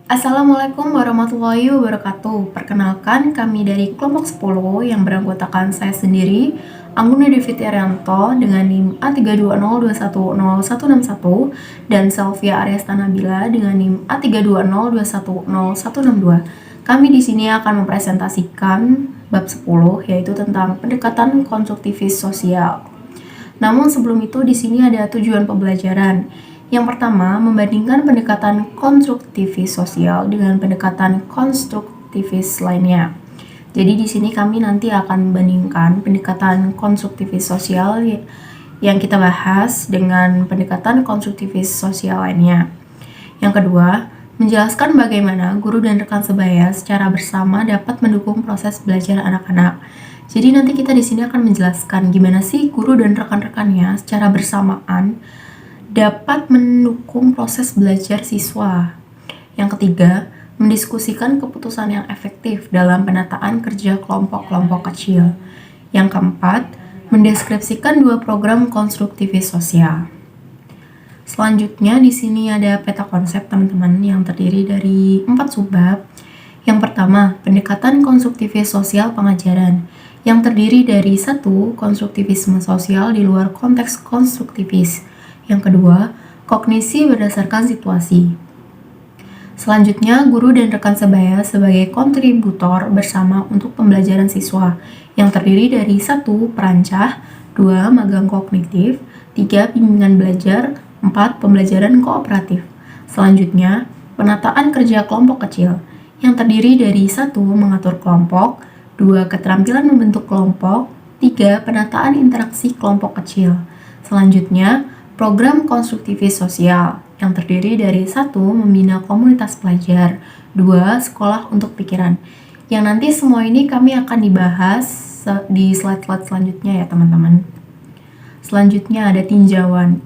Assalamualaikum warahmatullahi wabarakatuh. Perkenalkan, kami dari kelompok 10 yang beranggotakan saya sendiri, Anggun Deviti Arianto dengan NIM A320210161 dan Selvia Aryasta Nabila dengan NIM A320210162. Kami di sini akan mempresentasikan bab 10 yaitu tentang pendekatan konstruktivis sosial. Namun sebelum itu di sini ada tujuan pembelajaran. Yang pertama, membandingkan pendekatan konstruktivis sosial dengan pendekatan konstruktivis lainnya. Jadi di sini kami nanti akan membandingkan pendekatan konstruktivis sosial yang kita bahas dengan pendekatan konstruktivis sosial lainnya. Yang kedua, menjelaskan bagaimana guru dan rekan sebaya secara bersama dapat mendukung proses belajar anak-anak. Jadi nanti kita di sini akan menjelaskan gimana sih guru dan rekan-rekannya secara bersamaan dapat mendukung proses belajar siswa. Yang ketiga, mendiskusikan keputusan yang efektif dalam penataan kerja kelompok-kelompok kecil. Yang keempat, mendeskripsikan 2 program konstruktivis sosial. Selanjutnya di sini ada peta konsep teman-teman yang terdiri dari 4 subbab. Yang pertama, pendekatan konstruktivis sosial pengajaran yang terdiri dari 1. Konstruktivisme sosial di luar konteks konstruktivis. Yang kedua, kognisi berdasarkan situasi. Selanjutnya, guru dan rekan sebaya sebagai kontributor bersama untuk pembelajaran siswa yang terdiri dari 1. Perancah, 2. Magang kognitif, 3. Bimbingan belajar, 4. Pembelajaran kooperatif. Selanjutnya, penataan kerja kelompok kecil yang terdiri dari 1. Mengatur kelompok, 2. Keterampilan membentuk kelompok, 3. Penataan interaksi kelompok kecil. Selanjutnya, program konstruktivis sosial yang terdiri dari 1. Membina komunitas pelajar, 2. Sekolah untuk pikiran. Yang nanti semua ini kami akan dibahas di slide-slide selanjutnya ya teman-teman. Selanjutnya ada tinjauan.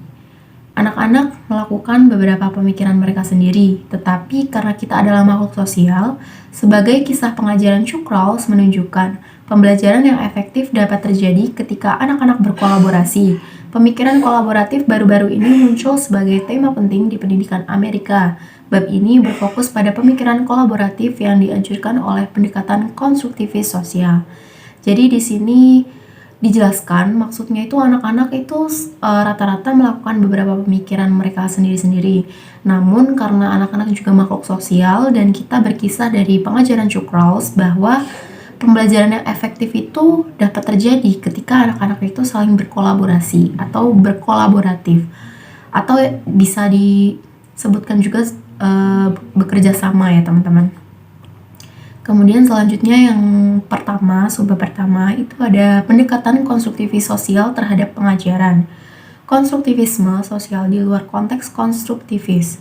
Anak-anak melakukan beberapa pemikiran mereka sendiri, tetapi karena kita adalah makhluk sosial, sebagai kisah pengajaran Chuck-Rawls menunjukkan pembelajaran yang efektif dapat terjadi ketika anak-anak berkolaborasi. Pemikiran kolaboratif baru-baru ini muncul sebagai tema penting di pendidikan Amerika. Bab ini berfokus pada pemikiran kolaboratif yang dianjurkan oleh pendekatan konstruktivis sosial. Jadi di sini dijelaskan maksudnya itu anak-anak itu rata-rata melakukan beberapa pemikiran mereka sendiri-sendiri. Namun karena anak-anak juga makhluk sosial dan kita berkisah dari pengajaran Chuck-Rawls bahwa pembelajaran yang efektif itu dapat terjadi ketika anak-anak itu saling berkolaborasi atau berkolaboratif atau bisa disebutkan juga bekerja sama ya teman-teman. Kemudian selanjutnya yang pertama, subbab pertama itu ada pendekatan konstruktivis sosial terhadap pengajaran. Konstruktivisme sosial di luar konteks konstruktivis.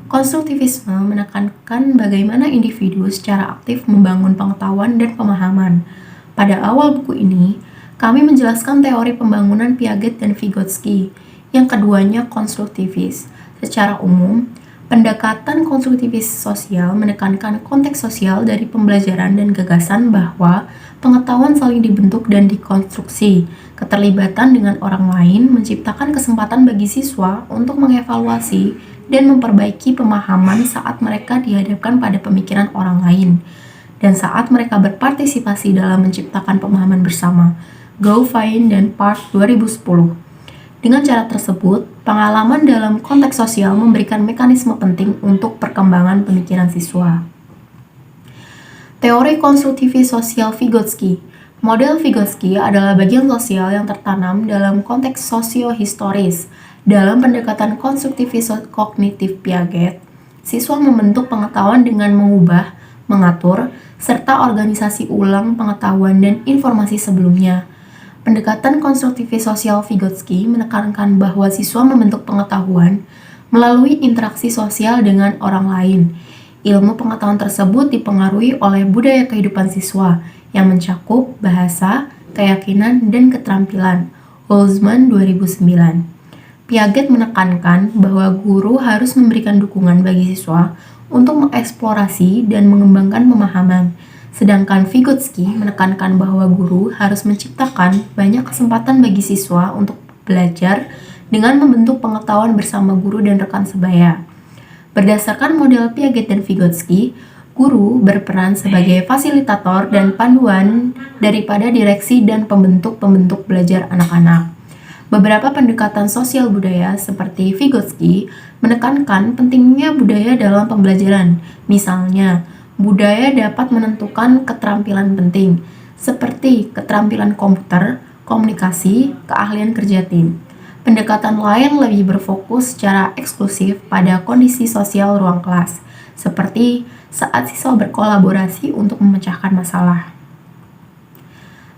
Konstruktivisme menekankan bagaimana individu secara aktif membangun pengetahuan dan pemahaman. Pada awal buku ini, kami menjelaskan teori pembangunan Piaget dan Vygotsky. Yang keduanya konstruktivis. Secara umum, pendekatan konstruktivis sosial menekankan konteks sosial dari pembelajaran dan gagasan bahwa pengetahuan saling dibentuk dan dikonstruksi. Keterlibatan dengan orang lain menciptakan kesempatan bagi siswa untuk mengevaluasi dan memperbaiki pemahaman saat mereka dihadapkan pada pemikiran orang lain dan saat mereka berpartisipasi dalam menciptakan pemahaman bersama. Goffin dan Park 2010. Dengan cara tersebut, pengalaman dalam konteks sosial memberikan mekanisme penting untuk perkembangan pemikiran siswa. Teori konstruktivis sosial Vygotsky. Model Vygotsky adalah bagian sosial yang tertanam dalam konteks sosio-historis. Dalam pendekatan konstruktivis kognitif Piaget, siswa membentuk pengetahuan dengan mengubah, mengatur, serta organisasi ulang pengetahuan dan informasi sebelumnya. Pendekatan konstruktivis sosial Vygotsky menekankan bahwa siswa membentuk pengetahuan melalui interaksi sosial dengan orang lain. Ilmu pengetahuan tersebut dipengaruhi oleh budaya kehidupan siswa yang mencakup bahasa, keyakinan, dan keterampilan. Holzman 2009. Piaget menekankan bahwa guru harus memberikan dukungan bagi siswa untuk mengeksplorasi dan mengembangkan pemahaman. Sedangkan Vygotsky menekankan bahwa guru harus menciptakan banyak kesempatan bagi siswa untuk belajar dengan membentuk pengetahuan bersama guru dan rekan sebaya. Berdasarkan model Piaget dan Vygotsky, guru berperan sebagai fasilitator dan panduan daripada direksi dan pembentuk belajar anak-anak. Beberapa pendekatan sosial budaya seperti Vygotsky menekankan pentingnya budaya dalam pembelajaran. Misalnya, budaya dapat menentukan keterampilan penting, seperti keterampilan komputer, komunikasi, keahlian kerja tim. Pendekatan lain lebih berfokus secara eksklusif pada kondisi sosial ruang kelas, seperti saat siswa berkolaborasi untuk memecahkan masalah.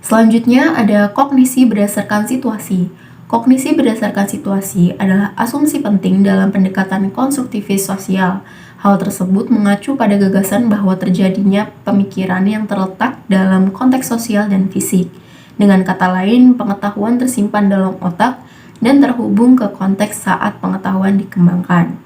Selanjutnya ada kognisi berdasarkan situasi. Kognisi berdasarkan situasi adalah asumsi penting dalam pendekatan konstruktivis sosial. Hal tersebut mengacu pada gagasan bahwa terjadinya pemikiran yang terletak dalam konteks sosial dan fisik. Dengan kata lain, pengetahuan tersimpan dalam otak dan terhubung ke konteks saat pengetahuan dikembangkan.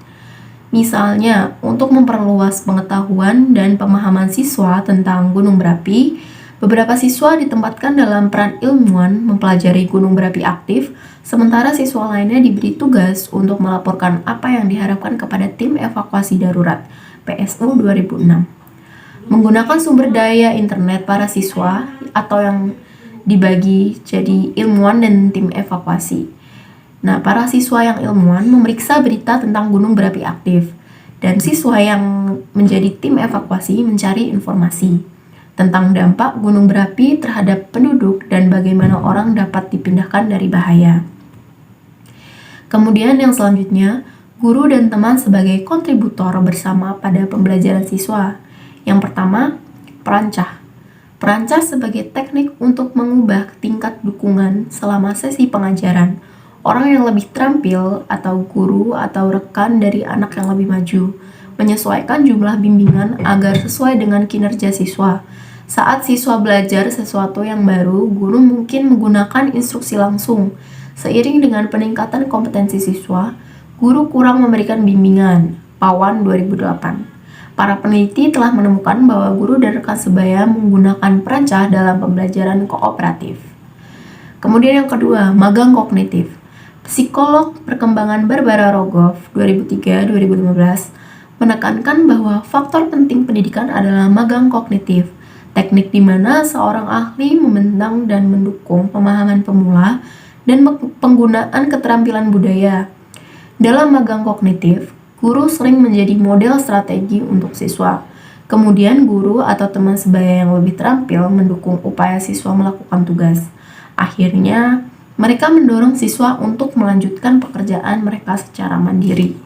Misalnya, untuk memperluas pengetahuan dan pemahaman siswa tentang gunung berapi, beberapa siswa ditempatkan dalam peran ilmuwan mempelajari gunung berapi aktif, sementara siswa lainnya diberi tugas untuk melaporkan apa yang diharapkan kepada tim evakuasi darurat PSU 2006. Menggunakan sumber daya internet para siswa atau yang dibagi jadi ilmuwan dan tim evakuasi. Nah, para siswa yang ilmuwan memeriksa berita tentang gunung berapi aktif, dan siswa yang menjadi tim evakuasi mencari informasi tentang dampak gunung berapi terhadap penduduk dan bagaimana orang dapat dipindahkan dari bahaya. Kemudian yang selanjutnya, guru dan teman sebagai kontributor bersama pada pembelajaran siswa. Yang pertama, perancah. Perancah sebagai teknik untuk mengubah tingkat dukungan selama sesi pengajaran. Orang yang lebih terampil atau guru atau rekan dari anak yang lebih maju menyesuaikan jumlah bimbingan agar sesuai dengan kinerja siswa. Saat siswa belajar sesuatu yang baru, guru mungkin menggunakan instruksi langsung. Seiring dengan peningkatan kompetensi siswa, guru kurang memberikan bimbingan. Pawan 2008. Para peneliti telah menemukan bahwa guru dan rekan sebaya menggunakan perancah dalam pembelajaran kooperatif. Kemudian yang kedua, magang kognitif. Psikolog perkembangan Barbara Rogoff 2003-2015 menekankan bahwa faktor penting pendidikan adalah magang kognitif, teknik di mana seorang ahli membentang dan mendukung pemahaman pemula dan penggunaan keterampilan budaya. Dalam magang kognitif, guru sering menjadi model strategi untuk siswa. Kemudian guru atau teman sebaya yang lebih terampil mendukung upaya siswa melakukan tugas. Akhirnya, mereka mendorong siswa untuk melanjutkan pekerjaan mereka secara mandiri.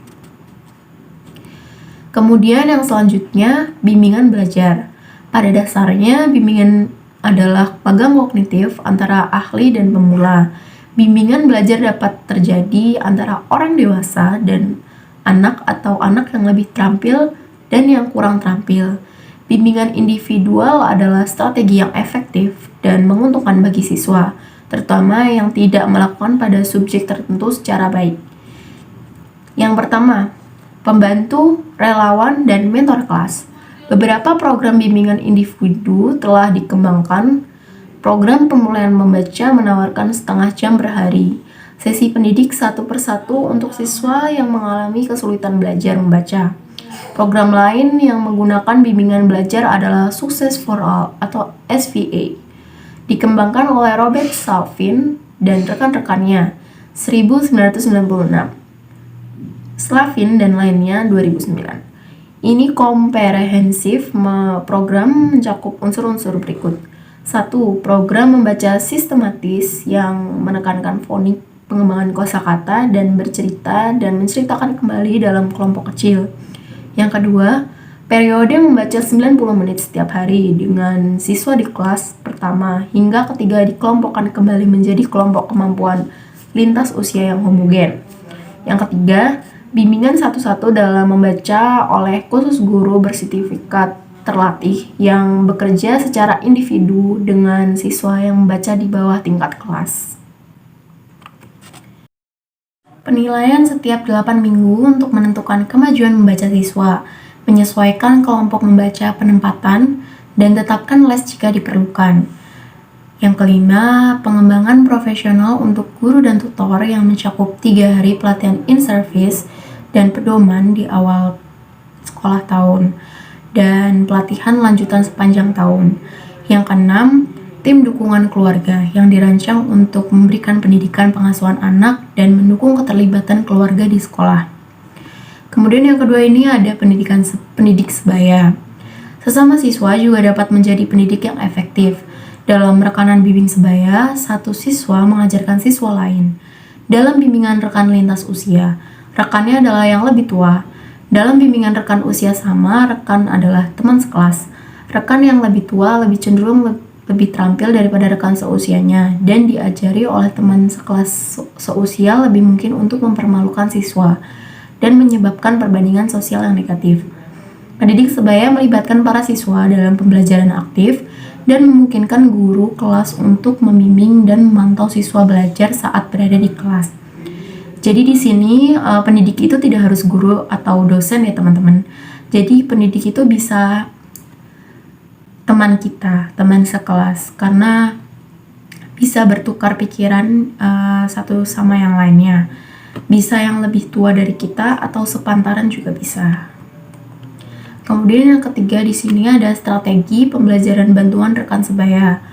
Kemudian yang selanjutnya, bimbingan belajar. Pada dasarnya, bimbingan adalah magang kognitif antara ahli dan pemula. Bimbingan belajar dapat terjadi antara orang dewasa dan anak atau anak yang lebih terampil dan yang kurang terampil. Bimbingan individual adalah strategi yang efektif dan menguntungkan bagi siswa, terutama yang tidak melakukan pada subjek tertentu secara baik. Yang pertama, pembantu, relawan, dan mentor kelas. Beberapa program bimbingan individu telah dikembangkan. Program pemulihan membaca menawarkan setengah jam per hari. Sesi pendidik satu persatu untuk siswa yang mengalami kesulitan belajar membaca. Program lain yang menggunakan bimbingan belajar adalah Success for All atau SVA. Dikembangkan oleh Robert Slavin dan rekan-rekannya 1996. Slavin dan lainnya 2009. Ini komprehensif program mencakup unsur-unsur berikut. 1. Program membaca sistematis yang menekankan fonik, pengembangan kosakata, dan bercerita dan menceritakan kembali dalam kelompok kecil. Yang kedua, periode membaca 90 menit setiap hari dengan siswa di kelas pertama hingga ketiga dikelompokkan kembali menjadi kelompok kemampuan lintas usia yang homogen. Yang ketiga, bimbingan satu-satu dalam membaca oleh khusus guru bersertifikat terlatih yang bekerja secara individu dengan siswa yang membaca di bawah tingkat kelas. Penilaian setiap 8 minggu untuk menentukan kemajuan membaca siswa, menyesuaikan kelompok membaca penempatan, dan tetapkan les jika diperlukan. Yang kelima, pengembangan profesional untuk guru dan tutor yang mencakup 3 hari pelatihan in-service dan pedoman di awal sekolah tahun, dan pelatihan lanjutan sepanjang tahun. Yang keenam, tim dukungan keluarga yang dirancang untuk memberikan pendidikan pengasuhan anak dan mendukung keterlibatan keluarga di sekolah. Kemudian yang kedua ini ada pendidik sebaya. Sesama siswa juga dapat menjadi pendidik yang efektif. Dalam rekanan bimbing sebaya, satu siswa mengajarkan siswa lain. Dalam bimbingan rekan lintas usia, rekannya adalah yang lebih tua. Dalam bimbingan rekan usia sama, rekan adalah teman sekelas. Rekan yang lebih tua lebih cenderung lebih terampil daripada rekan seusianya, dan diajari oleh teman sekelas seusia lebih mungkin untuk mempermalukan siswa dan menyebabkan perbandingan sosial yang negatif. Pendidik sebaya melibatkan para siswa dalam pembelajaran aktif dan memungkinkan guru kelas untuk membimbing dan memantau siswa belajar saat berada di kelas. Jadi di sini pendidik itu tidak harus guru atau dosen ya teman-teman. Jadi pendidik itu bisa teman kita, teman sekelas, karena bisa bertukar pikiran satu sama yang lainnya. Bisa yang lebih tua dari kita atau sepantaran juga bisa. Kemudian yang ketiga di sini ada strategi pembelajaran bantuan rekan sebaya.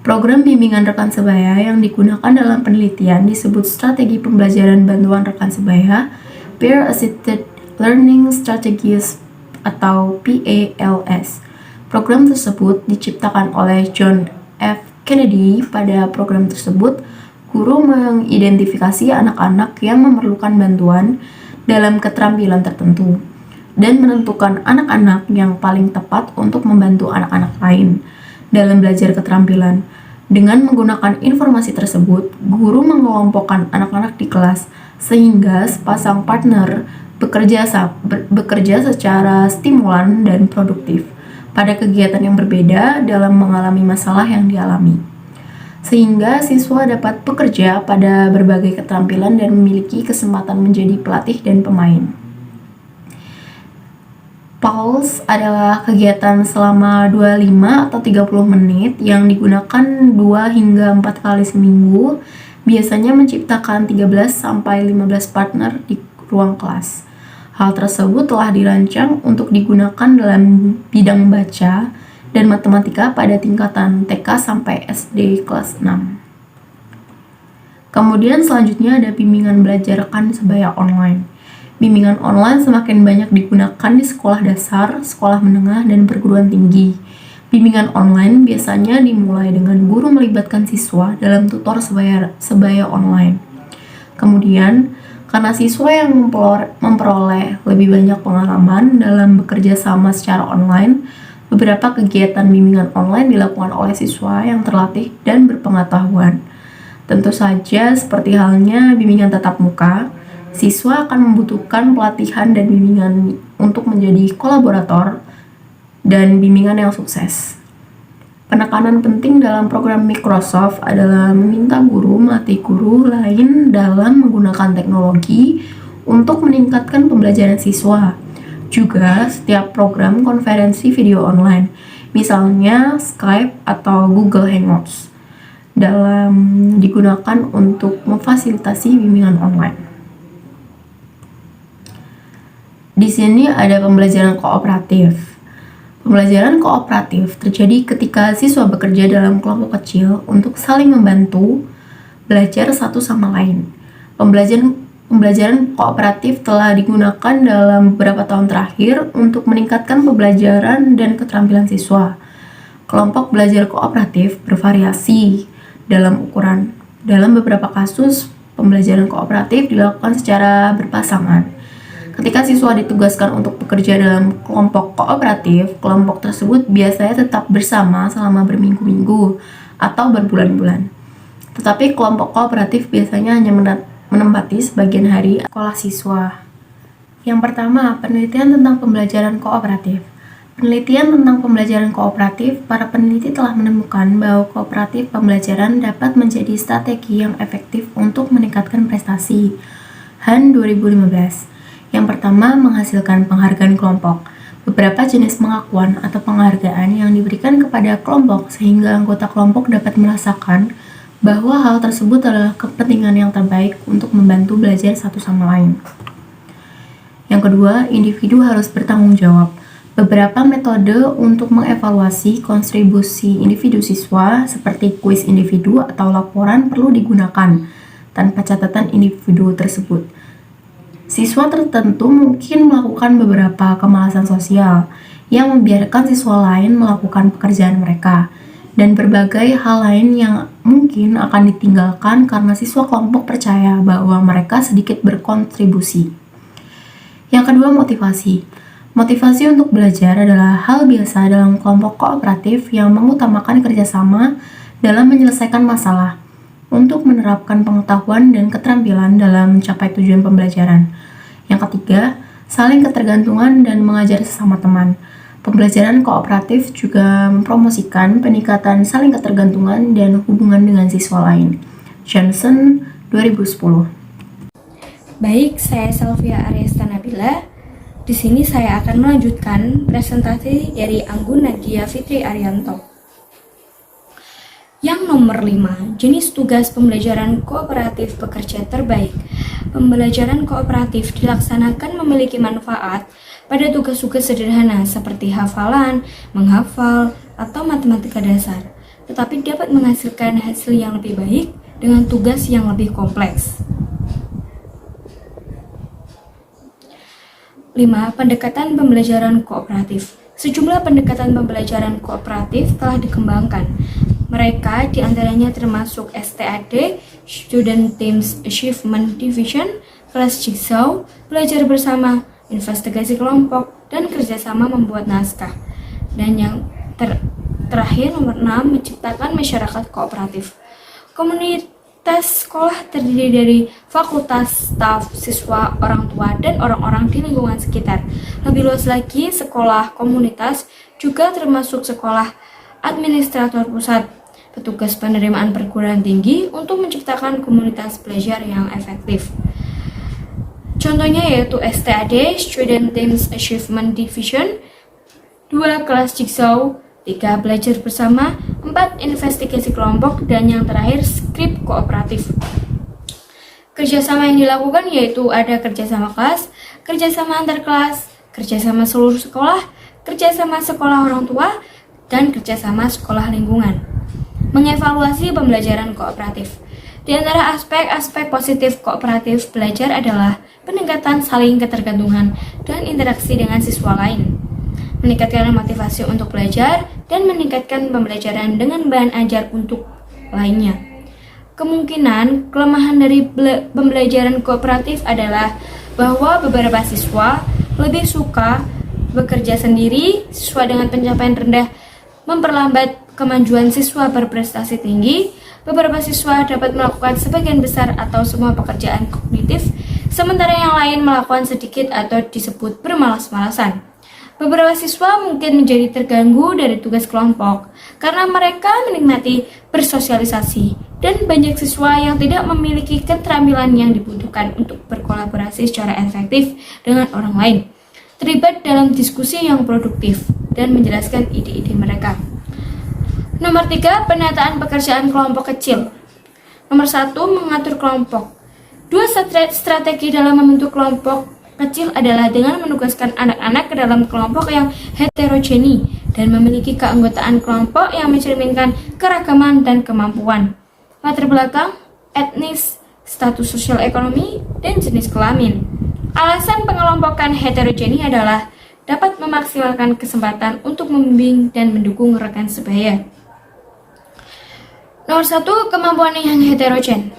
Program bimbingan rekan sebaya yang digunakan dalam penelitian disebut strategi pembelajaran bantuan rekan sebaya, Peer Assisted Learning Strategies atau PALS. Program tersebut diciptakan oleh John F. Kennedy. Pada program tersebut, guru mengidentifikasi anak-anak yang memerlukan bantuan dalam keterampilan tertentu dan menentukan anak-anak yang paling tepat untuk membantu anak-anak lain dalam belajar keterampilan. Dengan menggunakan informasi tersebut, guru mengelompokkan anak-anak di kelas sehingga sepasang partner bekerja secara stimulan dan produktif pada kegiatan yang berbeda dalam mengalami masalah yang dialami. Sehingga siswa dapat bekerja pada berbagai keterampilan dan memiliki kesempatan menjadi pelatih dan pemain. PALS adalah kegiatan selama 25 atau 30 menit yang digunakan 2 hingga 4 kali seminggu, biasanya menciptakan 13-15 partner di ruang kelas. Hal tersebut telah dirancang untuk digunakan dalam bidang baca dan matematika pada tingkatan TK sampai SD kelas 6. Kemudian selanjutnya ada bimbingan belajar rekan sebaya online. Bimbingan online semakin banyak digunakan di sekolah dasar, sekolah menengah, dan perguruan tinggi. Bimbingan online biasanya dimulai dengan guru melibatkan siswa dalam tutor sebaya online. Kemudian, karena siswa yang memperoleh lebih banyak pengalaman dalam bekerja sama secara online, beberapa kegiatan bimbingan online dilakukan oleh siswa yang terlatih dan berpengetahuan. Tentu saja, seperti halnya bimbingan tatap muka, siswa akan membutuhkan pelatihan dan bimbingan untuk menjadi kolaborator dan bimbingan yang sukses. Penekanan penting dalam program Microsoft adalah meminta guru melatih guru lain dalam menggunakan teknologi untuk meningkatkan pembelajaran siswa. Juga setiap program konferensi video online, misalnya Skype atau Google Hangouts, dalam digunakan untuk memfasilitasi bimbingan online. Di sini ada pembelajaran kooperatif. Pembelajaran kooperatif terjadi ketika siswa bekerja dalam kelompok kecil untuk saling membantu belajar satu sama lain. Pembelajaran kooperatif telah digunakan dalam beberapa tahun terakhir untuk meningkatkan pembelajaran dan keterampilan siswa. Kelompok belajar kooperatif bervariasi dalam ukuran. Dalam beberapa kasus, pembelajaran kooperatif dilakukan secara berpasangan. Ketika siswa ditugaskan untuk bekerja dalam kelompok kooperatif, kelompok tersebut biasanya tetap bersama selama berminggu-minggu atau berbulan-bulan. Tetapi kelompok kooperatif biasanya hanya menempati sebagian hari sekolah siswa. Yang pertama, penelitian tentang pembelajaran kooperatif. Penelitian tentang pembelajaran kooperatif, para peneliti telah menemukan bahwa kooperatif pembelajaran dapat menjadi strategi yang efektif untuk meningkatkan prestasi. Han 2015. Yang pertama, menghasilkan penghargaan kelompok. Beberapa jenis pengakuan atau penghargaan yang diberikan kepada kelompok sehingga anggota kelompok dapat merasakan bahwa hal tersebut adalah kepentingan yang terbaik untuk membantu belajar satu sama lain. Yang kedua, individu harus bertanggung jawab. Beberapa metode untuk mengevaluasi kontribusi individu siswa seperti kuis individu atau laporan perlu digunakan tanpa catatan individu tersebut. Siswa tertentu mungkin melakukan beberapa kemalasan sosial yang membiarkan siswa lain melakukan pekerjaan mereka, dan berbagai hal lain yang mungkin akan ditinggalkan karena siswa kelompok percaya bahwa mereka sedikit berkontribusi. Yang kedua, motivasi. Motivasi untuk belajar adalah hal biasa dalam kelompok kooperatif yang mengutamakan kerjasama dalam menyelesaikan masalah untuk menerapkan pengetahuan dan keterampilan dalam mencapai tujuan pembelajaran. Yang ketiga, saling ketergantungan dan mengajar sesama teman. Pembelajaran kooperatif juga mempromosikan peningkatan saling ketergantungan dan hubungan dengan siswa lain. Johnson, 2010. Baik, saya Salvia Aryasta Nabila. Di sini saya akan melanjutkan presentasi dari Anggun Nadia Fitri Arianto. Yang nomor 5, jenis tugas pembelajaran kooperatif pekerja terbaik. Pembelajaran kooperatif dilaksanakan memiliki manfaat pada tugas-tugas sederhana seperti hafalan, menghafal, atau matematika dasar, tetapi dapat menghasilkan hasil yang lebih baik dengan tugas yang lebih kompleks. 5. Pendekatan pembelajaran kooperatif. Sejumlah pendekatan pembelajaran kooperatif telah dikembangkan. Mereka diantaranya termasuk STAD, Student Teams Achievement Division, kelas jigsaw, belajar bersama, investigasi kelompok, dan kerjasama membuat naskah. Dan yang terakhir nomor 6, menciptakan masyarakat kooperatif. Komunitas sekolah terdiri dari fakultas, staf, siswa, orang tua, dan orang-orang di lingkungan sekitar. Lebih luas lagi, sekolah komunitas juga termasuk sekolah administrator pusat, petugas penerimaan perguruan tinggi untuk menciptakan komunitas belajar yang efektif. Contohnya yaitu STAD, Student Teams Achievement Division, 2 kelas jigsaw, 3 belajar bersama, 4 investigasi kelompok, dan yang terakhir skrip kooperatif. Kerjasama yang dilakukan yaitu ada kerjasama kelas, kerjasama antar kelas, kerjasama seluruh sekolah, kerjasama sekolah orang tua, dan kerjasama sekolah lingkungan. Mengevaluasi pembelajaran kooperatif. Di antara aspek-aspek positif kooperatif belajar adalah peningkatan saling ketergantungan dan interaksi dengan siswa lain, meningkatkan motivasi untuk belajar, dan meningkatkan pembelajaran dengan bahan ajar untuk lainnya. Kemungkinan kelemahan dari pembelajaran kooperatif adalah bahwa beberapa siswa lebih suka bekerja sendiri, siswa dengan pencapaian rendah memperlambat kemajuan siswa berprestasi tinggi, beberapa siswa dapat melakukan sebagian besar atau semua pekerjaan kognitif, sementara yang lain melakukan sedikit atau disebut bermalas-malasan. Beberapa siswa mungkin menjadi terganggu dari tugas kelompok karena mereka menikmati bersosialisasi, dan banyak siswa yang tidak memiliki keterampilan yang dibutuhkan untuk berkolaborasi secara efektif dengan orang lain, terlibat dalam diskusi yang produktif, dan menjelaskan ide-ide mereka. Nomor 3, penataan pekerjaan kelompok kecil. Nomor 1, mengatur kelompok. 2 strategi dalam membentuk kelompok kecil adalah dengan menugaskan anak-anak ke dalam kelompok yang heterogeni dan memiliki keanggotaan kelompok yang mencerminkan keragaman dan kemampuan, latar belakang, etnis, status sosial ekonomi, dan jenis kelamin. Alasan pengelompokan heterogeni adalah dapat memaksimalkan kesempatan untuk membimbing dan mendukung rekan sebaya. Nomor 1, kemampuan yang heterogen.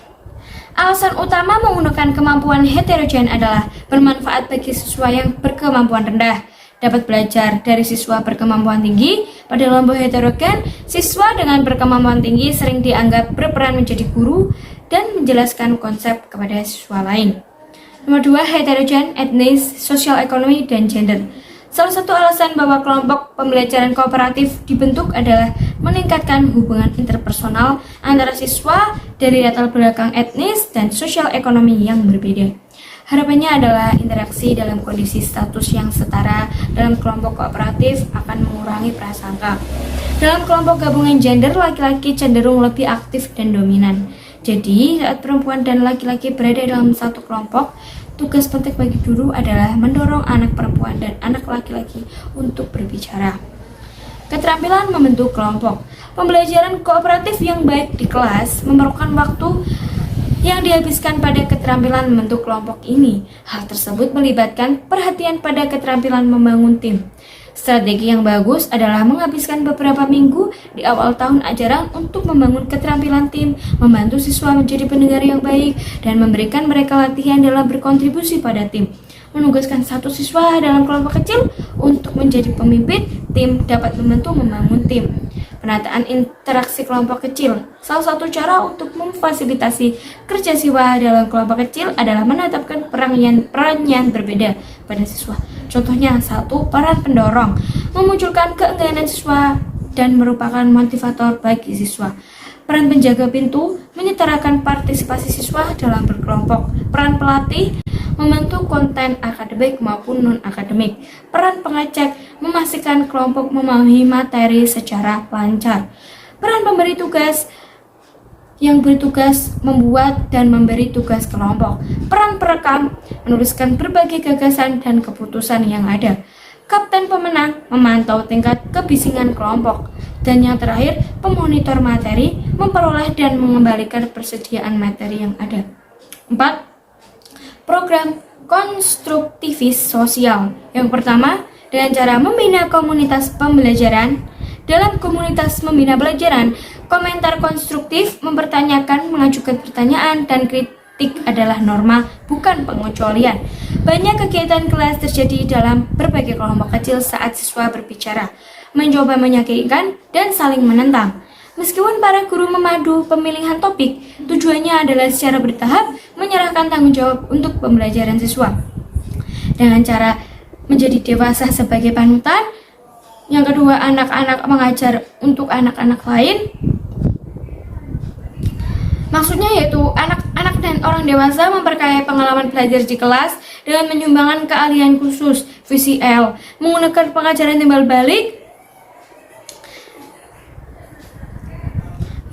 Alasan utama menggunakan kemampuan heterogen adalah bermanfaat bagi siswa yang berkemampuan rendah, dapat belajar dari siswa berkemampuan tinggi. Pada kelompok heterogen, siswa dengan berkemampuan tinggi sering dianggap berperan menjadi guru dan menjelaskan konsep kepada siswa lain. Nomor 2, heterogen, etnis, sosial ekonomi, dan gender. Salah satu alasan bahwa kelompok pembelajaran kooperatif dibentuk adalah meningkatkan hubungan interpersonal antara siswa dari latar belakang etnis dan sosial ekonomi yang berbeda. Harapannya adalah interaksi dalam kondisi status yang setara dalam kelompok kooperatif akan mengurangi prasangka. Dalam kelompok gabungan gender, laki-laki cenderung lebih aktif dan dominan. Jadi, saat perempuan dan laki-laki berada dalam satu kelompok, tugas penting bagi guru adalah mendorong anak perempuan dan anak laki-laki untuk berbicara. Keterampilan membentuk kelompok. Pembelajaran kooperatif yang baik di kelas memerlukan waktu yang dihabiskan pada keterampilan membentuk kelompok ini. Hal tersebut melibatkan perhatian pada keterampilan membangun tim. Strategi yang bagus adalah menghabiskan beberapa minggu di awal tahun ajaran untuk membangun keterampilan tim, membantu siswa menjadi pendengar yang baik, dan memberikan mereka latihan dalam berkontribusi pada tim. Menugaskan satu siswa dalam kelompok kecil untuk menjadi pemimpin tim dapat membantu membangun tim. Penataan interaksi kelompok kecil. Salah satu cara untuk memfasilitasi kerja siswa dalam kelompok kecil adalah menetapkan peran yang berbeda pada siswa. Contohnya, 1. Peran pendorong, memunculkan keengganan siswa dan merupakan motivator bagi siswa. Peran penjaga pintu, menyetarakan partisipasi siswa dalam berkelompok. Peran pelatih, membantu konten akademik maupun non-akademik. Peran pengecek, memastikan kelompok memahami materi secara lancar. Peran pemberi tugas, yang bertugas membuat dan memberi tugas kelompok. Peran perekam, menuliskan berbagai gagasan dan keputusan yang ada. Kapten pemenang, memantau tingkat kebisingan kelompok. Dan yang terakhir, pemonitor materi, memperoleh dan mengembalikan persediaan materi yang ada. 4. Program konstruktivis sosial. Yang pertama, dengan cara membina komunitas pembelajaran. Dalam komunitas membina pelajaran, komentar konstruktif, mempertanyakan, mengajukan pertanyaan, dan kritik adalah norma, bukan pengecualian. Banyak kegiatan kelas terjadi dalam berbagai kelompok kecil saat siswa berbicara, mencoba meyakinkan, dan saling menentang. Meskipun para guru memadu pemilihan topik, tujuannya adalah secara bertahap menyerahkan tanggung jawab untuk pembelajaran siswa. Dengan cara menjadi dewasa sebagai panutan. Yang kedua, anak-anak mengajar untuk anak-anak lain. Maksudnya yaitu anak-anak dan orang dewasa memperkaya pengalaman belajar di kelas dengan menyumbangkan keahlian khusus VCL, menggunakan pengajaran timbal balik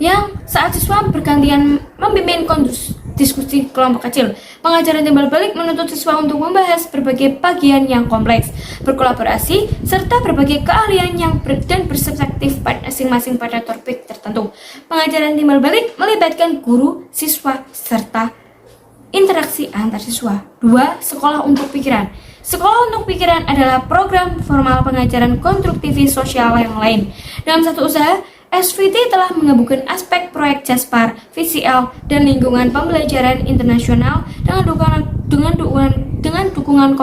yang saat siswa bergantian memimpin diskusi kelompok kecil. Pengajaran timbal balik menuntut siswa untuk membahas berbagai bagian yang kompleks, berkolaborasi, serta berbagai keahlian yang dan perspektif masing-masing pada topik tertentu. Pengajaran timbal balik melibatkan guru, siswa, serta interaksi antar siswa. 2. Sekolah untuk pikiran. Sekolah untuk pikiran adalah program formal pengajaran konstruktivis sosial yang lain. Dalam satu usaha, SVT telah menggabungkan aspek proyek Jaspar, VCL, dan lingkungan pembelajaran internasional dengan dukungan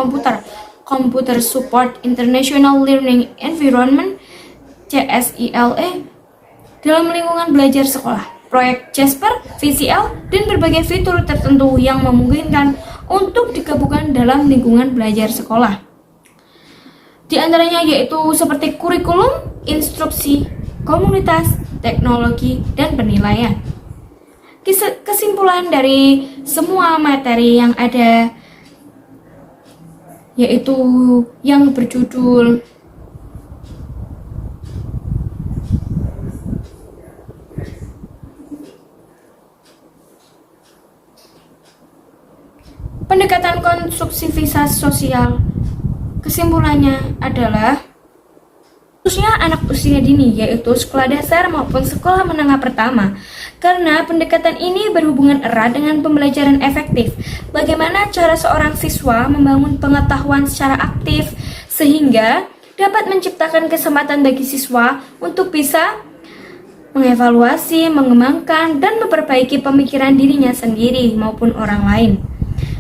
Computer Support International Learning Environment (CSILE) dalam lingkungan belajar sekolah. Proyek Jasper, VCL, dan berbagai fitur tertentu yang memungkinkan untuk digabungkan dalam lingkungan belajar sekolah. Di antaranya yaitu seperti kurikulum, instruksi, komunitas, teknologi, dan penilaian. Kesimpulan dari semua materi yang ada yaitu yang berjudul pendekatan konstruktivitas sosial. Kesimpulannya adalah khususnya anak usia dini, yaitu sekolah dasar maupun sekolah menengah pertama, karena pendekatan ini berhubungan erat dengan pembelajaran efektif. Bagaimana cara seorang siswa membangun pengetahuan secara aktif sehingga dapat menciptakan kesempatan bagi siswa untuk bisa mengevaluasi, mengembangkan, dan memperbaiki pemikiran dirinya sendiri maupun orang lain.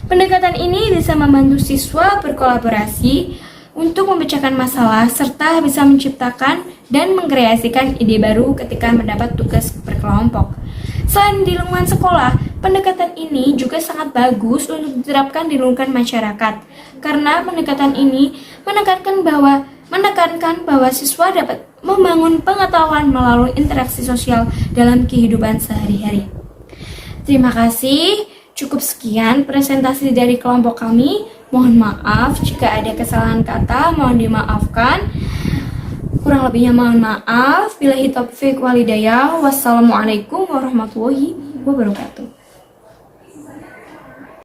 Pendekatan ini bisa membantu siswa berkolaborasi untuk memecahkan masalah serta bisa menciptakan dan mengkreasikan ide baru ketika mendapat tugas berkelompok. Selain di lingkungan sekolah, pendekatan ini juga sangat bagus untuk diterapkan di lingkungan masyarakat karena pendekatan ini menekankan bahwa siswa dapat membangun pengetahuan melalui interaksi sosial dalam kehidupan sehari-hari. Terima kasih. Cukup sekian presentasi dari kelompok kami. Mohon maaf jika ada kesalahan kata, mohon dimaafkan. Kurang lebihnya mohon maaf. Billahi taufiq wal hidayah. Wassalamualaikum warahmatullahi wabarakatuh.